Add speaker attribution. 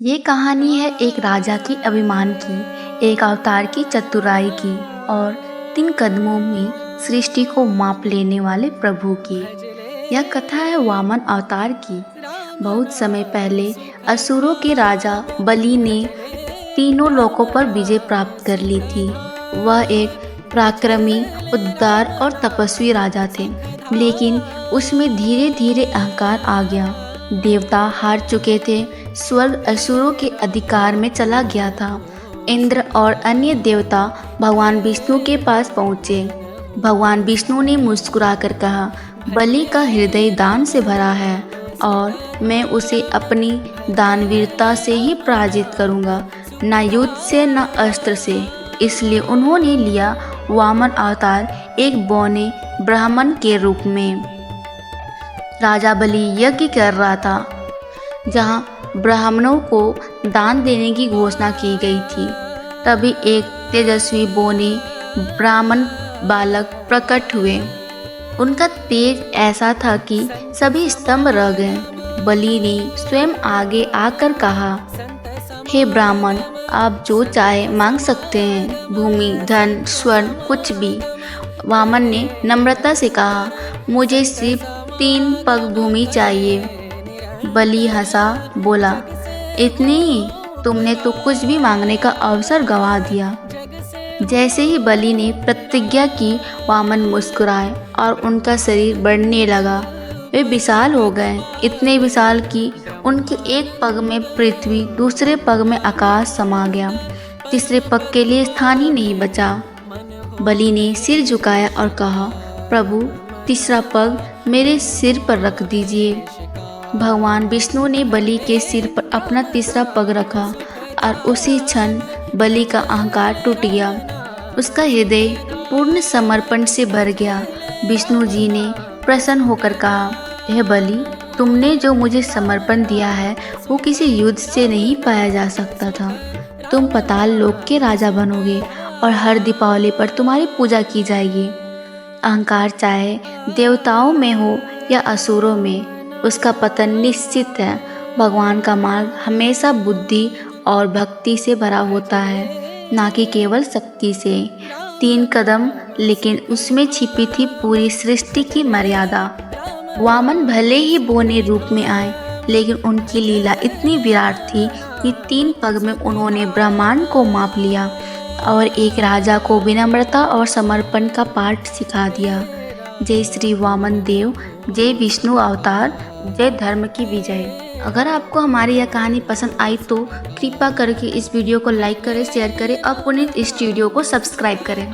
Speaker 1: ये कहानी है एक राजा की अभिमान की, एक अवतार की चतुराई की और 3 कदमों में सृष्टि को माप लेने वाले प्रभु की। यह कथा है वामन अवतार की। बहुत समय पहले असुरों के राजा बलि ने तीनों लोकों पर विजय प्राप्त कर ली थी। वह एक पराक्रमी, उदार और तपस्वी राजा थे, लेकिन उसमें धीरे धीरे अहंकार आ गया। देवता हार चुके थे, स्वर्ग असुरों के अधिकार में चला गया था। इंद्र और अन्य देवता भगवान विष्णु के पास पहुँचे। भगवान विष्णु ने मुस्कुराकर कहा, बलि का हृदय दान से भरा है और मैं उसे अपनी दानवीरता से ही पराजित करूँगा, न युद्ध से न अस्त्र से। इसलिए उन्होंने लिया वामन अवतार, एक बौने ब्राह्मण के रूप में। राजा बलि यज्ञ कर रहा था, जहाँ ब्राह्मणों को दान देने की घोषणा की गई थी। तभी एक तेजस्वी बौने ब्राह्मण बालक प्रकट हुए। उनका तेज ऐसा था कि सभी स्तंभ रह गए। बलि ने स्वयं आगे आकर कहा, हे ब्राह्मण, आप जो चाहे मांग सकते हैं, भूमि, धन, स्वर्ण, कुछ भी। वामन ने नम्रता से कहा, मुझे सिर्फ 3 पग भूमि चाहिए। बलि हंसा, बोला, इतनी ही? तुमने तो कुछ भी मांगने का अवसर गंवा दिया। जैसे ही बलि ने प्रतिज्ञा की, वामन मुस्कुराए और उनका शरीर बढ़ने लगा। वे विशाल हो गए, इतने विशाल कि उनके एक पग में पृथ्वी, दूसरे पग में आकाश समा गया। तीसरे पग के लिए स्थान ही नहीं बचा। बलि ने सिर झुकाया और कहा, प्रभु, तीसरा पग मेरे सिर पर रख दीजिए। भगवान विष्णु ने बलि के सिर पर अपना तीसरा पग रखा और उसी क्षण बलि का अहंकार टूट गया। उसका हृदय पूर्ण समर्पण से भर गया। विष्णु जी ने प्रसन्न होकर कहा, हे बलि, तुमने जो मुझे समर्पण दिया है वो किसी युद्ध से नहीं पाया जा सकता था। तुम पाताल लोक के राजा बनोगे और हर दीपावली पर तुम्हारी पूजा की जाएगी। अहंकार चाहे देवताओं में हो या असुरों में, उसका पतन निश्चित है। भगवान का मार्ग हमेशा बुद्धि और भक्ति से भरा होता है, ना कि केवल शक्ति से। 3 कदम, लेकिन उसमें छिपी थी पूरी सृष्टि की मर्यादा। वामन भले ही बौने रूप में आए, लेकिन उनकी लीला इतनी विराट थी कि 3 पग में उन्होंने ब्रह्मांड को माप लिया और एक राजा को विनम्रता और समर्पण का पाठ सिखा दिया। जय श्री वामन देव, जय विष्णु अवतार, जय धर्म की विजय। अगर आपको हमारी यह कहानी पसंद आई तो कृपा करके इस वीडियो को लाइक करें, शेयर करें और पुनीत स्टूडियो को सब्सक्राइब करें।